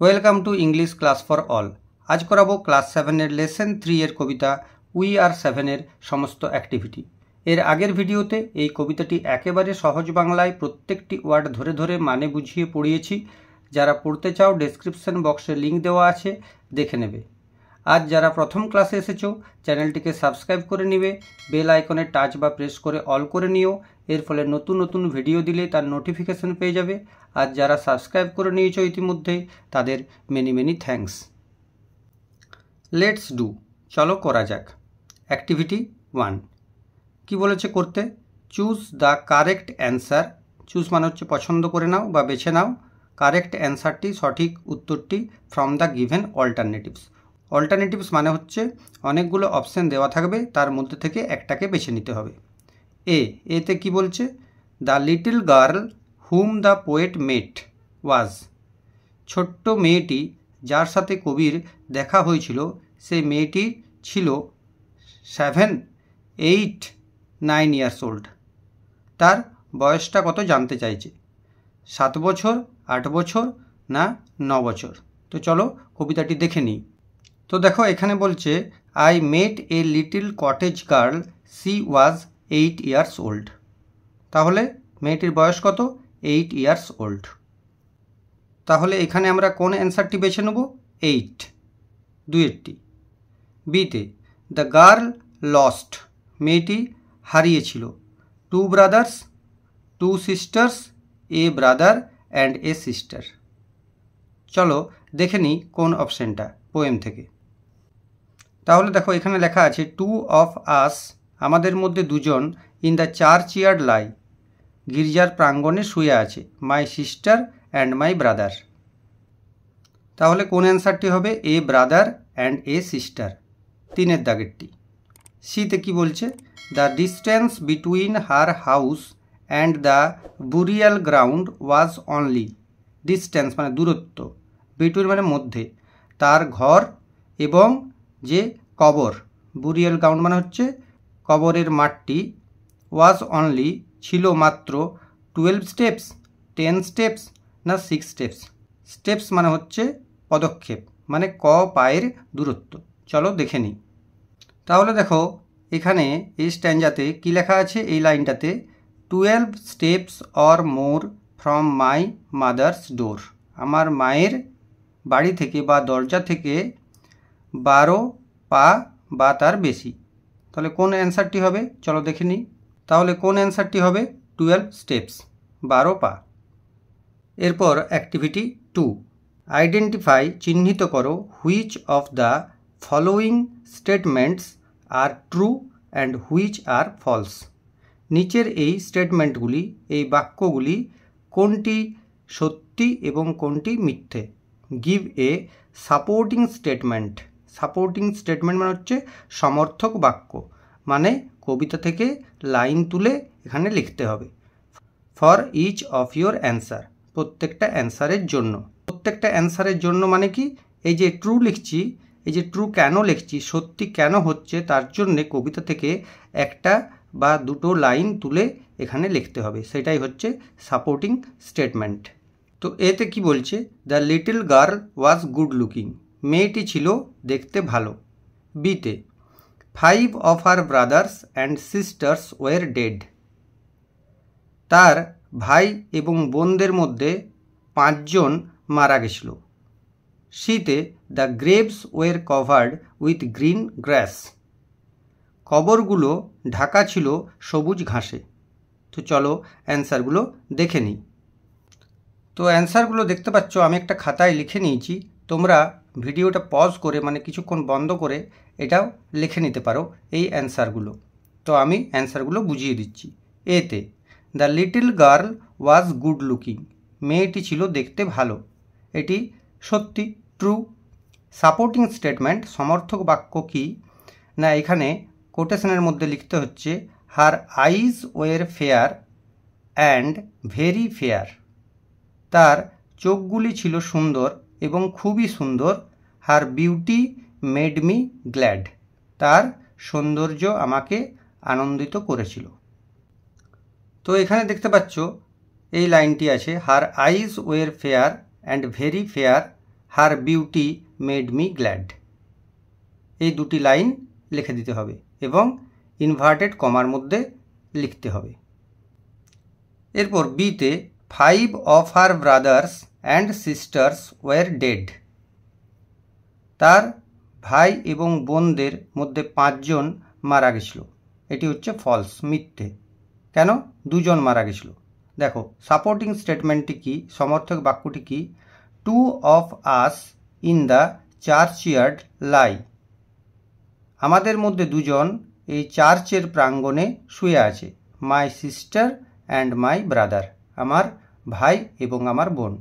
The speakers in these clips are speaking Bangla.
Welcome to English class for all. আজ করাবো ক্লাস 7-এর লেসন 3 এর কবিতা উই আর 7-এর সমস্ত অ্যাক্টিভিটি। এর আগের ভিডিওতে এই কবিতাটি একেবারে সহজ বাংলায় প্রত্যেকটি ওয়ার্ড ধরে ধরে মানে বুঝিয়ে পড়িয়েছি। যারা পড়তে চাও ডেসক্রিপশন বক্সে লিঙ্ক দেওয়া আছে, দেখে নেবে। আজ যারা প্রথম ক্লাসে এসেছো চ্যানেলটিকে সাবস্ক্রাইব করে নিবে, বেল আইকনে টাচ বা প্রেস করে অল করে নিও, এর ফলে নতুন নতুন ভিডিও দিলে তার নোটিফিকেশন পেয়ে যাবে। আর যারা সাবস্ক্রাইব করে নিয়েছো ইতিমধ্যেই তাদের many many thanks. Let's do, চলো করা যাক। অ্যাক্টিভিটি 1 কি বলেছে করতে? Choose the correct answer. Choose মানে হচ্ছে পছন্দ করে নাও বা বেছে নাও। কারেক্ট অ্যান্সারটি, সঠিক উত্তরটি from the given alternatives. Alternatives মানে হচ্ছে অনেকগুলো অপশান দেওয়া থাকবে, তার মধ্যে থেকে একটাকে বেছে নিতে হবে। এতে কি বলছে? The little girl hmm the poet met was. ছোট্ট মেয়েটি যার সাথে কবির দেখা হয়েছিল, সেই মেয়েটি ছিল 7, 8, 9 ইয়ার্স ওল্ড। তার বয়সটা কত জানতে চাইছে, 7 বছর, 8 বছর না 9 বছর। তো চলো কবিতাটি দেখে নিই। তো দেখো এখানে বলছে I met a little cottage girl, C was 8 years old. তাহলে মেয়েটির বয়স কত? 8 ইয়ার্স ওল্ড। তাহলে এখানে আমরা কোন অ্যান্সারটি বেছে নেব? 8, 2-এরটি। বিতে দ্য গার্ল লস্ট, মেয়েটি হারিয়েছিল। 2 brothers, 2 sisters, A brother and a sister. চলো দেখে নিই কোন অপশানটা পোয়েম থেকে। তাহলে দেখো এখানে লেখা আছে 2 of us, আমাদের মধ্যে দুজন, ইন দ্য চার্চইয়ার্ড লাই, গির্জার প্রাঙ্গণে শুয়ে আছে, my sister and my brother. তাহলে কোন অ্যান্সারটি হবে? A brother and a sister, 3-এর দাগেরটি। সিতে কি বলছে? The distance between her house and the burial ground was only. Distance মানে দূরত্ব, বিটুইন মানে মধ্যে, তার ঘর এবং যে কবর, বুরিয়াল গ্রাউন্ড মানে হচ্ছে কবরের মাঠটি, ওয়াজ অনলি ছিল মাত্র 12 স্টেপস, 10 স্টেপস না 6 স্টেপস। স্টেপস মানে হচ্ছে পদক্ষেপ, মানে পায়ের দূরত্ব। চলো দেখে নিই। তাহলে দেখো এখানে এই স্ট্যান্জাতে কী লেখা আছে? এই লাইনটাতে 12 steps or more from my mother's door. আমার মায়ের বাড়ি থেকে বা দরজা থেকে 12 পা বা তার বেশি। তাহলে কোন অ্যান্সারটি হবে? চলো দেখে নিই। তাহলে কোন অ্যান্সারটি হবে? 12 স্টেপস, 12 পা। এরপর অ্যাক্টিভিটি 2 আইডেন্টিফাই, চিহ্নিত করো, which of the following statements are true and which are false. নিচের এই স্টেটমেন্টগুলি, এই বাক্যগুলি কোনটি সত্যি এবং কোনটি মিথ্যে। Give a supporting statement. Supporting statement মানে হচ্ছে সমর্থক বাক্য, মানে কবিতা থেকে লাইন তুলে এখানে লিখতে হবে। For each of your answer, প্রত্যেকটা অ্যান্সারের জন্য। প্রত্যেকটা অ্যান্সারের জন্য মানে কি? এই যে ট্রু লিখছি, এই যে ট্রু কেন লিখছি, সত্যি কেন হচ্ছে, তার জন্যে কবিতা থেকে একটা বা দুটো লাইন তুলে এখানে লিখতে হবে, সেটাই হচ্ছে সাপোর্টিং স্টেটমেন্ট। তো এতে কি বলছে? The little girl was good looking, মেয়েটি ছিল দেখতে ভালো। বিতে 5 of her brothers and sisters were dead, তার ভাই এবং বোনদের মধ্যে 5 জন মারা গেছিল। সিতে the graves were covered with green grass, কবরগুলো ঢাকা ছিল সবুজ ঘাসে। তো চলো অ্যান্সারগুলো দেখে নিই। তো অ্যান্সারগুলো দেখতে পাচ্ছ আমি একটা খাতায় লিখে নিয়েছি, তোমরা ভিডিওটা পজ করে মানে কিছুক্ষণ বন্ধ করে এটাও লিখে নিতে পারো এই অ্যান্সারগুলো। তো আমি অ্যান্সারগুলো বুঝিয়ে দিচ্ছি। এতে the little girl was good looking, মেয়েটি ছিল দেখতে ভালো, এটি সত্যি, ট্রু। সাপোর্টিং স্টেটমেন্ট, সমর্থক বাক্য কি না, এখানে কোটেশনের মধ্যে লিখতে হচ্ছে হার eyes were fair and very fair, তার চোখগুলি ছিল সুন্দর এবং খুবই সুন্দর। হার বিউটি মেড মি গ্ল্যাড, তার সৌন্দর্য আমাকে আনন্দিত করেছিল। তো এখানে দেখতে পাচ্ছ এই লাইনটি আছে her eyes were fair and very fair, her beauty made me glad. এই দুটি লাইন লিখে দিতে হবে এবং ইনভার্টেড কমার মধ্যে লিখতে হবে। এরপর বিতে 5 of her brothers and sisters were dead। তার ভাই এবং বোনদের মধ্যে 5 জন মারা গেছিল। এটি হচ্ছে ফলস, মিথ্যে। কেন? 2 জন মারা গেছিল। দেখো সাপোর্টিং স্টেটমেন্টটি কি, সমর্থক বাক্যটি কি? 2 of us in the churchyard lie। আমাদের মধ্যে 2 জন এই চার্চের প্রাঙ্গণে শুয়ে আছে। My sister and my brother, আমার ভাই এবং আমার বোন।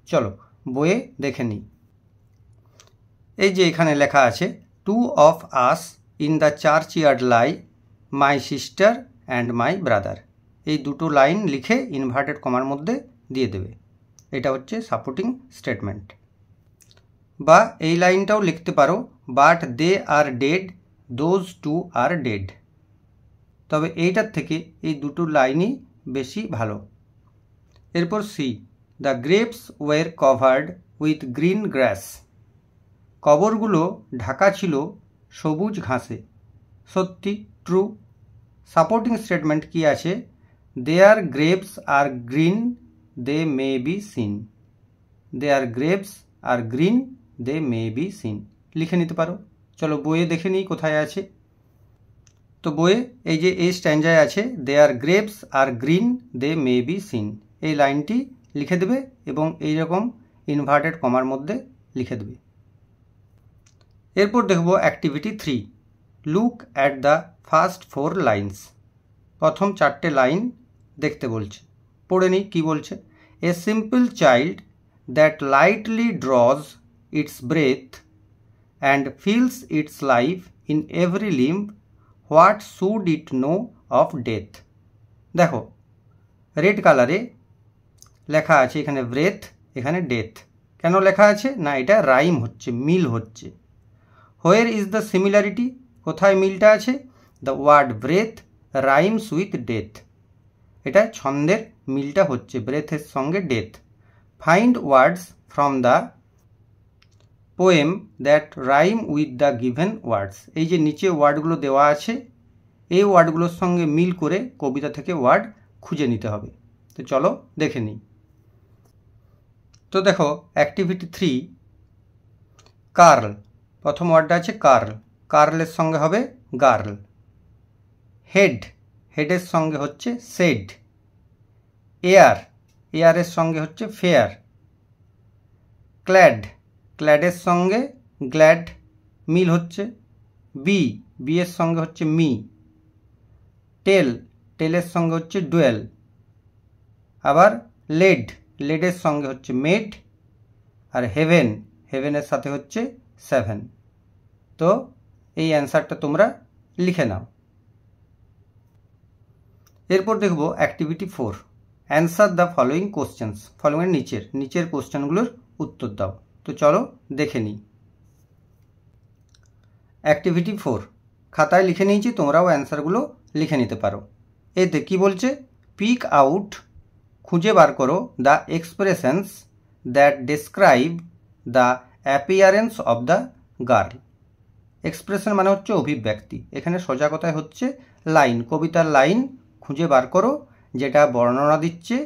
চলো বইয়ে দেখে নিই। এই যে এখানে লেখা আছে 2 of us in the churchyard lie, my sister and my brother. এই দুটো লাইন লিখে ইনভার্টেড কমার মধ্যে দিয়ে দেবে। এটা হচ্ছে সাপোর্টিং স্টেটমেন্ট। বা এই লাইনটাও লিখতে পারো, but they are dead, those two are dead. তবে এইটার থেকে এই দুটো লাইনই বেশি ভালো। এরপর she, the graves were covered with green grass. কবরগুলো ঢাকা ছিল সবুজ ঘাসে। সত্যি, ট্রু। সাপোর্টিং স্টেটমেন্ট কি আছে? There graves are green, they may be seen. There graves are green, they may be seen লিখে নিতে পারো। চলো বইয়ে দেখে নিই কোথায় আছে। তো বইয়ে এই যে এই স্ট্যান্ডায় আছে there graves are green, they may be seen. এই লাইনটি লিখে দেবে এবং এইরকম ইনভার্টেড কমার মধ্যে লিখে দেবে। এরপর দেখব activity 3, look at the first 4 lines. প্রথম 4টে লাইন দেখতে বলছে, পড়ে নিই কী বলছে। A simple child that lightly draws its breath and feels its life in every limb, what should it know of death. দেখো রেড কালারে লেখা আছে এখানে ব্রেথ, এখানে ডেথ। কেন লেখা আছে? না এটা রাইম হচ্ছে, মিল হচ্ছে। Where is the similarity? কোথায় মিলটা আছে? The word breath rhymes with death. এটা ছন্দের মিলটা হচ্ছে ব্রেথের সঙ্গে death. Find words from the poem that rhyme with the given words. এই যে নিচে ওয়ার্ডগুলো দেওয়া আছে, এই ওয়ার্ডগুলোর সঙ্গে মিল করে কবিতা থেকে ওয়ার্ড খুঁজে নিতে হবে। তো চলো দেখে নিই। তো দেখো অ্যাক্টিভিটি 3, কার্ল। প্রথম ওয়ার্ডটা আছে কার্ল, কার্লের সঙ্গে হবে গার্ল। হেড, হেডের সঙ্গে হচ্ছে সেড। এয়ার, এয়ারের সঙ্গে হচ্ছে ফেয়ার। ক্ল্যাড, ক্ল্যাডের সঙ্গে গ্ল্যাড মিল হচ্ছে। বি, বিয়ের সঙ্গে হচ্ছে মি। টেল, টেলের সঙ্গে হচ্ছে ডুয়েল। আবার লেড, লেডের সঙ্গে হচ্ছে মেড। আর হেভেন, হেভেনের সাথে হচ্ছে 7। তো এই অ্যান্সারটা তোমরা লিখে নাও। এরপর দেখব activity 4, answer the following questions. Following নিচের কোশ্চেনগুলোর উত্তর দাও। তো চলো দেখে নিই। অ্যাক্টিভিটি 4 খাতায় লিখে নিয়েছি, তোমরাও অ্যান্সারগুলো লিখে নিতে পারো। এতে কি বলছে? পিক আউট, খুঁজে বার করো, the expressions that describe the appearance of the girl. Expression মানে হচ্ছে অভিব্যক্তি, এখানে সোজা কথায় হচ্ছে লাইন, কবিতার লাইন খুঁজে বার করো যেটা বর্ণনা দিচ্ছে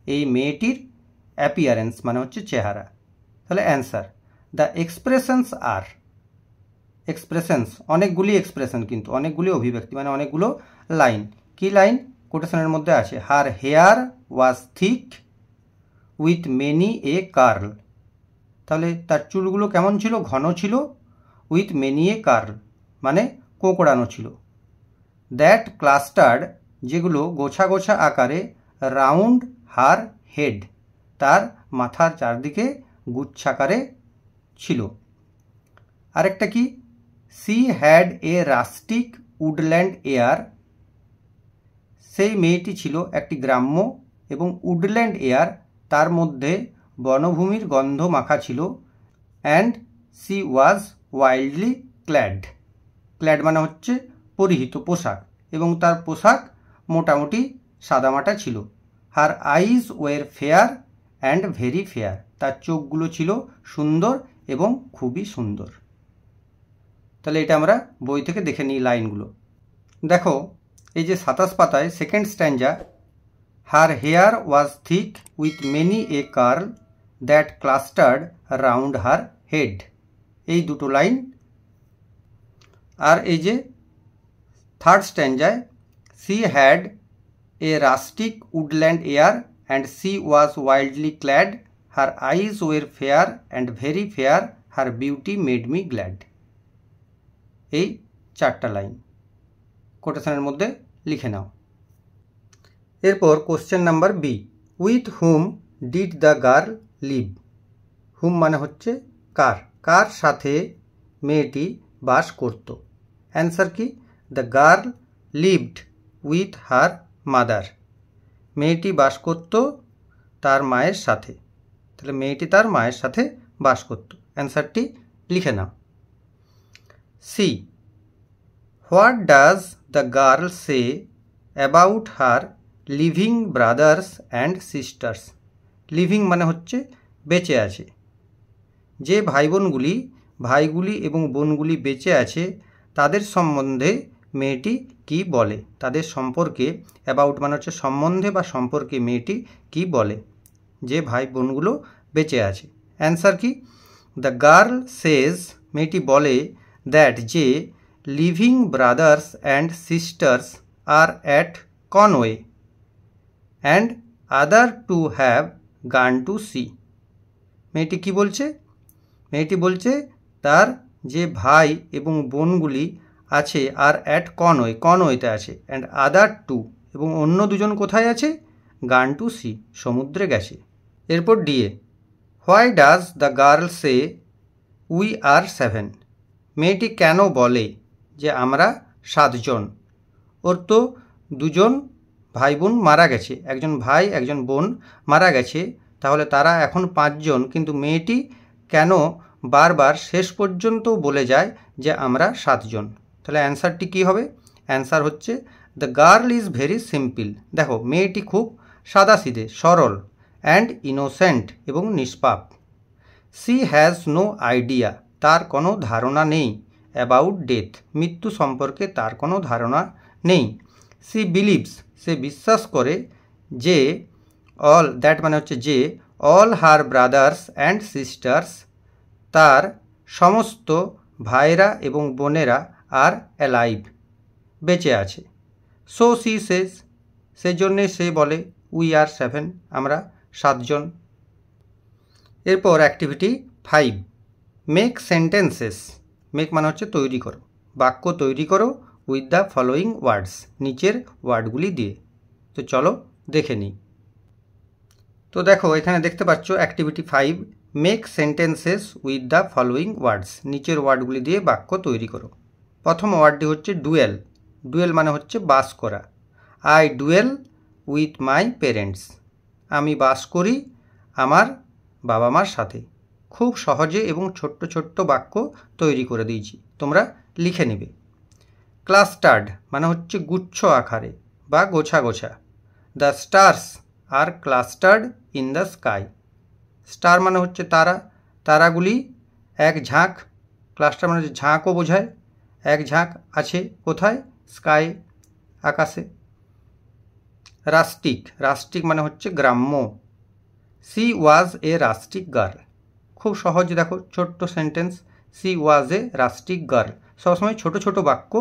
এই মেয়েটির অ্যাপিয়ারেন্স মানে হচ্ছে চেহারা। তাহলে answer, the expressions are, expressions অনেকগুলি এক্সপ্রেশন, কিন্তু অনেকগুলি অভিব্যক্তি মানে অনেকগুলো লাইন। কি লাইন? কোটেশনের মধ্যে আছে her hair was thick with many a curl. তাহলে তার চুলগুলো কেমন ছিল? ঘন ছিল। উইথ মেনি এ কার্ল মানে কোঁকড়ানো ছিল। দ্যাট ক্লাস্টার্ড, যেগুলো গোছা গোছা আকারে, রাউন্ড হার হেড, তার মাথার চারদিকে গুচ্ছাকারে ছিল। আরেকটা কি? C had a rustic woodland air, সেই মেয়েটি ছিল একটি গ্রাম্য এবং উডল্যান্ড এয়ার, তার মধ্যে বনভূমির গন্ধ মাখা ছিল। And she was wildly clad, clad মানে হচ্ছে পরিহিত পোশাক, এবং তার পোশাক মোটামুটি সাদামাটা ছিল। হার eyes were fair and very fair, তার চোখগুলো ছিল সুন্দর এবং খুবই সুন্দর। তাহলে এটা আমরা বই থেকে দেখে নিই লাইনগুলো। দেখো এই যে 27 পাতায় second stanza, her hair was thick with many a curl that clustered round her head, এই দুটো লাইন। আর এই যে থার্ড স্ট্যান্জায়, she had a rustic woodland air and she was wildly clad, her eyes were fair and very fair, her beauty made me glad. এই 4টা লাইন কোটেশনের মধ্যে লিখে নাও। এরপর question number B, with whom did the girl live. Whom মানে হচ্ছে কার, কার সাথে মেয়েটি বাস করত। অ্যান্সার কি? The girl lived with her mother. মেয়েটি বাস করত তার মায়ের সাথে। তাহলে মেয়েটি তার মায়ের সাথে বাস করত। অ্যান্সারটি লিখে নাও। C, what does the girl say about her living brothers and sisters. Living মানে হচ্ছে বেঁচে আছে। যে ভাইগুলি এবং বোনগুলি বেঁচে আছে তাদের সম্বন্ধে মেয়েটি কি বলে। তাদের সম্পর্কে, অ্যাবাউট মানে হচ্ছে সম্বন্ধে বা সম্পর্কে মেয়েটি কি বলে, যে ভাই বোনগুলো বেঁচে আছে। অ্যান্সার কি? দ্য গার্ল সেজ, মেয়েটি বলে, দ্যাট যে living brothers and sisters are at Conway and other two have gone to sea. মেয়েটি কি বলছে? মেয়েটি বলছে তার যে ভাই এবং বোনগুলি আছে আর অ্যাট কনওয়ে, কনওয়েতে আছে, অ্যান্ড আদার টু এবং অন্য দুজন কোথায় আছে? গান টু সি, সমুদ্রে গেছে। এরপর DA, why does the girl say we are 7। মেয়েটি কেন বলে যে আমরা 7 জন? ওর তো 2 জন ভাই বোন মারা গেছে, একজন ভাই একজন বোন মারা গেছে, তাহলে তারা এখন 5 জন, কিন্তু মেয়েটি কেন বারবার শেষ পর্যন্ত বলে যায় যে আমরা 7 জন? তাহলে অ্যান্সারটি কী হবে? অ্যান্সার হচ্ছে the girl is very simple. দেখো মেয়েটি খুব সাদাসিধে, সরল, অ্যান্ড ইনোসেন্ট এবং নিষ্পাপ। সি হ্যাজ নো আইডিয়া, তার কোনো ধারণা নেই। অ্যাবাউট ডেথ, মৃত্যু সম্পর্কে তার কোনো ধারণা নেই। সি বিলিভস, সে বিশ্বাস করে, যে অল, দ্যাট মানে হচ্ছে যে, all her brothers and sisters, তার সমস্ত ভাইরা এবং বোনেরা আর অ্যালাইভ, বেঁচে আছে। সো সি সেজ, সেজন্যে সে বলে, উই আর 7, আমরা 7 জন। এরপর অ্যাক্টিভিটি 5, মেক সেন্টেন্সেস। মেক মানে হচ্ছে তৈরি করো, বাক্য তৈরি করো উইথ দ্য ফলোয়িং ওয়ার্ডস, নিচের ওয়ার্ডগুলি দিয়ে। তো চলো দেখে নিই। তো দেখো এখানে দেখতে পাচ্ছ activity 5, make sentences with the following words, নিচের ওয়ার্ডগুলি দিয়ে বাক্য তৈরি করো। প্রথম ওয়ার্ডটি হচ্ছে ডুয়েল। ডুয়েল মানে হচ্ছে বাস করা। I dual with my parents, আমি বাস করি আমার বাবা মার সাথে। খুব সহজে এবং ছোট্ট ছোট্ট বাক্য তৈরি করে দিয়েছি, তোমরা লিখে নেবে। ক্লাস্টার্ড মানে হচ্ছে গুচ্ছ আকারে বা গোছা গোছা। The stars are clustered in the sky. Star মানে হচ্ছে তারা, তারাগুলি এক ঝাঁক, ক্লাস্টার মানে হচ্ছে ঝাঁকও বোঝায়, এক ঝাঁক আছে কোথায়? স্কাই, আকাশে। রাস্টিক, রাস্টিক মানে হচ্ছে গ্রাম্য। C was a rustic girl, খুব সহজ, দেখো ছোট্ট sentence, C was a rustic girl. সবসময় ছোট ছোট বাক্য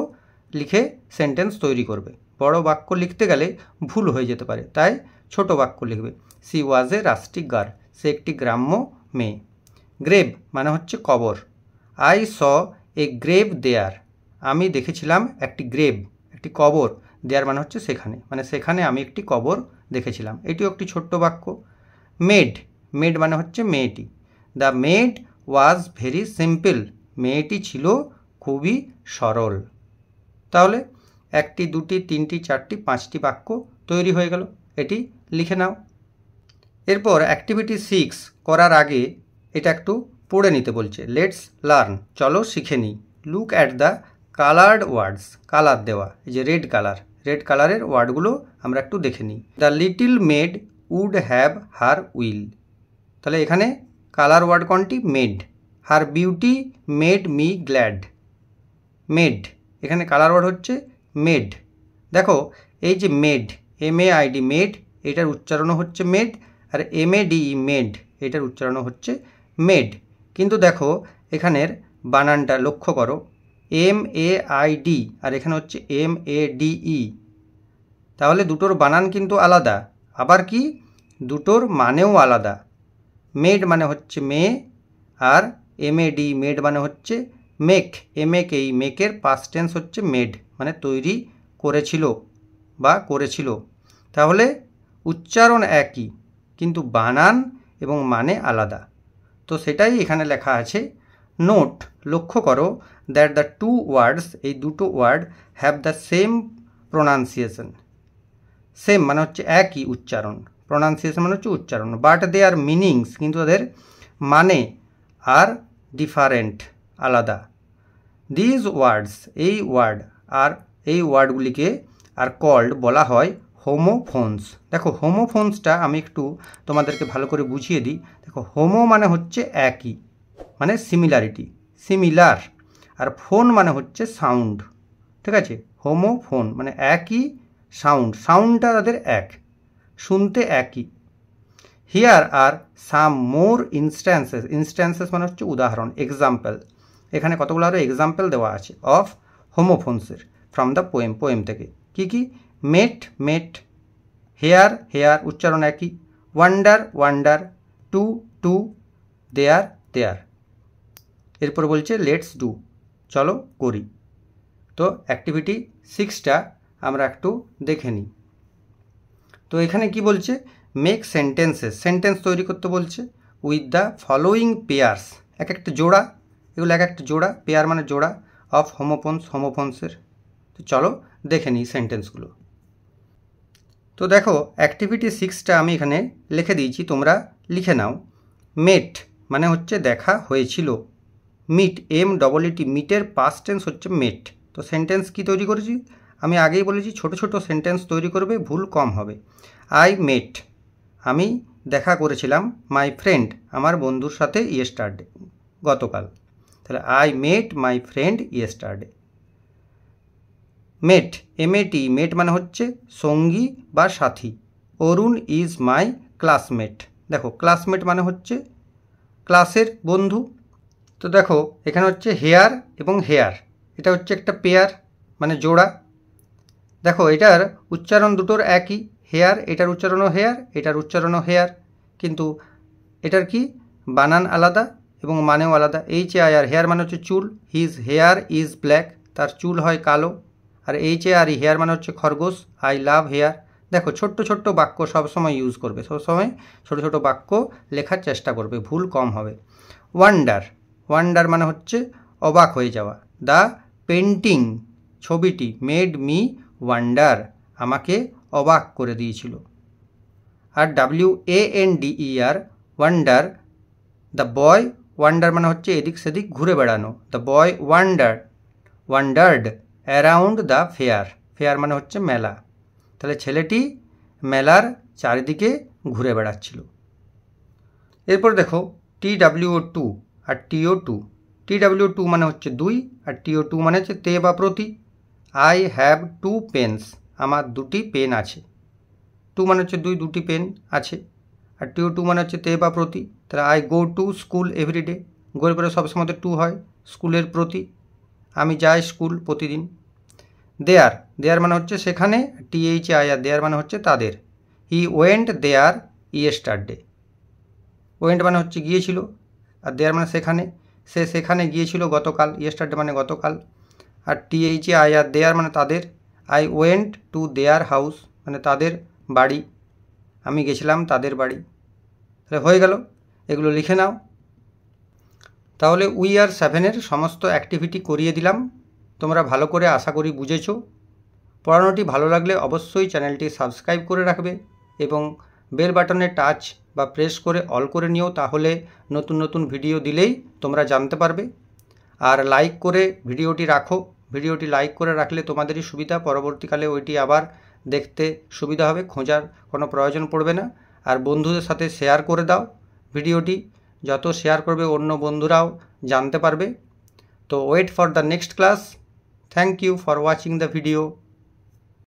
লিখে সেন্টেন্স তৈরি করবে, বড় বাক্য লিখতে গেলে ভুল হয়ে যেতে পারে, তাই ছোট বাক্য লিখবে। She was a rustic girl, সে একটি গ্রাম্য মেয়ে। গ্রেভ মানে হচ্ছে কবর। আই স এ গ্রেভ দেয়ার, আমি দেখেছিলাম একটি গ্রেভ, একটি কবর। দেয়ার মানে হচ্ছে সেখানে, মানে সেখানে আমি একটি কবর দেখেছিলাম। এটিও একটি ছোট্ট বাক্য। মেড, মেড মানে হচ্ছে মেয়েটি। The made was very simple, মেয়েটি ছিল খুবই সরল। তাহলে 1টি 2টি 3টি 4টি 5টি বাক্য তৈরি হয়ে গেল, এটি লিখে নাও। এরপর অ্যাক্টিভিটি 6 করার আগে এটা একটু পড়ে নিতে বলছে। লেটস লার্ন, চলো শিখে নিই। Look at the coloured words, colour দেওয়া, এই যে রেড কালার, রেড কালারের ওয়ার্ডগুলো আমরা একটু দেখে নিই। The little maid would have her will, তাহলে এখানে কালার ওয়ার্ড কোনটি? Maid. Her beauty made me glad. Maid, এখানে কালার ওয়ার্ড হচ্ছে মেড। দেখো এই যে মেড, MAID মেড, এটার উচ্চারণও হচ্ছে মেড, আর MADE মেড, এটার উচ্চারণও হচ্ছে মেড। কিন্তু দেখো এখানের বানানটা লক্ষ্য করো, MAID আর এখানে হচ্ছে MADE, তাহলে দুটোর বানান কিন্তু আলাদা। আবার কি, দুটোর মানেও আলাদা। মেড মানে হচ্ছে মেয়ে, আর MAD মেড মানে হচ্ছে মেক, MAKE মেকের পাস্ট টেন্স হচ্ছে মেড, মানে তৈরি করেছিল বা করেছিল। তাহলে উচ্চারণ একই কিন্তু বানান এবং মানে আলাদা। তো সেটাই এখানে লেখা আছে। নোট, লক্ষ্য করো, দ্যাট দ্য টু ওয়ার্ডস, এই দুটো word have the same pronunciation. Same মানে হচ্ছে একই উচ্চারণ, প্রোনাউন্সিয়েশন মানে হচ্ছে উচ্চারণ, বাট দে আর মিনিংস, কিন্তু তাদের মানে আর ডিফারেন্ট, আলাদা। দিজ ওয়ার্ডস, এই ওয়ার্ড আর এই ওয়ার্ডগুলিকে আর কল্ড বলা হয় হোমোফোনস। দেখো হোমোফোনসটা আমি একটু তোমাদেরকে ভালো করে বুঝিয়ে দিই। দেখো হোমো মানে হচ্ছে একই, মানে সিমিলারিটি, সিমিলার, আর ফোন মানে হচ্ছে সাউন্ড। ঠিক আছে, হোমোফোন মানে একই সাউন্ড, সাউন্ডটা তাদের এক, শুনতে একই। Here are some more instances, instances মানে হচ্ছে উদাহরণ, এক্সাম্পল। এখানে কতগুলো আরও এক্সাম্পল দেওয়া আছে অফ হোমোফোনসের ফ্রম দ্য পোয়েম, পোয়েম থেকে। কি কি, মেট মেট, হেয়ার হেয়ার উচ্চারণ একই, wonder wander, to two, there their. এরপর বলছে লেটস ডু, চলো করি। তো অ্যাক্টিভিটি 6টা আমরা একটু দেখে নিই। তো এখানে কি বলছে, মেক সেন্টেন্সেস, সেন্টেন্স তৈরি করতে বলছে উইথ দ্য ফলোয়িং পেয়ার্স, এক একটা জোড়া, এগুলো এক একটা জোড়া, পেয়ার মানে জোড়া, অফ হোমোফোনস, হোমোফোনসের। তো চলো দেখে নিই সেন্টেন্সগুলো। তো দেখো অ্যাক্টিভিটি 6টা আমি এখানে লিখে দিয়েছি, তোমরা লিখে নাও। মেট মানে হচ্ছে দেখা হয়েছিল, মিট, MEET, মিটের পাস্ট টেন্স হচ্ছে মেট। তো সেন্টেন্স কি তৈরি করেছি, আমি আগেই বলেছি ছোট ছোট সেন্টেন্স তৈরি করবে, ভুল কম হবে। আই মেট, আমি দেখা করেছিলাম, মাই ফ্রেন্ড, আমার বন্ধুর সাথে ইয়েস্টারডে, গতকাল। তাহলে I met my friend yesterday. Met, MAT mate মানে হচ্ছে সঙ্গী বা সাথী। অরুণ ইজ মাই ক্লাসমেট, দেখো ক্লাসমেট মানে হচ্ছে ক্লাসের বন্ধু। তো দেখো এখানে হচ্ছে হেয়ার এবং হেয়ার, এটা হচ্ছে একটা পেয়ার মানে জোড়া। দেখো এটার উচ্চারণ দুটোর একই, হেয়ার, এটার উচ্চারণও হেয়ার, এটার উচ্চারণও হেয়ার, কিন্তু এটার কি বানান আলাদা এবং মানেও আলাদা। HAIR, হেয়ার মানে হচ্ছে চুল, হিজ হেয়ার ইজ ব্ল্যাক, তার চুল হয় কালো। আর HARE হেয়ার মানে হচ্ছে খরগোশ, আই লাভ হেয়ার। দেখো ছোট্ট ছোট্ট বাক্য সবসময় ইউজ করবে, সবসময় ছোটো ছোটো বাক্য লেখার চেষ্টা করবে, ভুল কম হবে। ওয়ান্ডার, ওয়ান্ডার মানে হচ্ছে অবাক হয়ে যাওয়া। দ্য পেন্টিং, ছবিটি, মেড মি ওয়ান্ডার, আমাকে অবাক করে দিয়েছিল। আর WANDER, wonder, the boy, wonder মানে হচ্ছে এদিক সেদিক ঘুরে বেড়ানো। The boy wandered around the fair, fair মানে হচ্ছে মেলা। তাহলে ছেলেটি মেলার চারিদিকে ঘুরে বেড়াচ্ছিল। এরপর দেখো TWO2 আর TO2। TWO2 মানে হচ্ছে দুই, আর TO2 মানে হচ্ছে তে বা প্রতি। আই হ্যাভ 2 পেন্স, আমার 2টি পেন আছে। 2 মানে হচ্ছে দুই, 2টি পেন আছে। আর TO2 মানে হচ্ছে তে বা প্রতি। তাহলে I go to school everyday, গোয়ের পরে সবসময় 2 হয়, স্কুলের প্রতি, আমি যাই স্কুল প্রতিদিন। দেয়ার, দেয়ার মানে হচ্ছে সেখানে, THEIR, দেয়ার মানে হচ্ছে তাদের। He went there yesterday, went মানে হচ্ছে গিয়েছিল, আর দেয়ার মানে সেখানে, সে সেখানে গিয়েছিল গতকাল, ইয়েস্টারডে মানে গতকাল। আর THEIR, দেয়ার মানে তাদের। I went to their house মানে তাদের বাড়ি, আমি গেছিলাম তাদের বাড়ি। তাহলে হয়ে গেল, এগুলো লিখে নাও। তাহলে উই আর 7-এর সমস্ত অ্যাক্টিভিটি করিয়ে দিলাম, তোমরা ভালো করে আশা করি বুঝেছো। পড়ানোটি ভালো লাগলে অবশ্যই চ্যানেলটি সাবস্ক্রাইব করে রাখবে এবং বেল বাটনে টাচ বা প্রেস করে অল করে নিও, তাহলে নতুন নতুন ভিডিও দিলেই তোমরা জানতে পারবে। আর লাইক করে ভিডিওটি রাখো, ভিডিওটি লাইক করে রাখলে তোমাদেরই সুবিধা, পরবর্তীকালে ওইটি আবার দেখতে সুবিধা হবে, খোঁজার কোনো প্রয়োজন পড়বে না। আর বন্ধুদের সাথে শেয়ার করে দাও ভিডিওটি, যত শেয়ার করবে অন্য বন্ধুরাও জানতে পারবে। তো wait for the next class. Thank you for watching the video.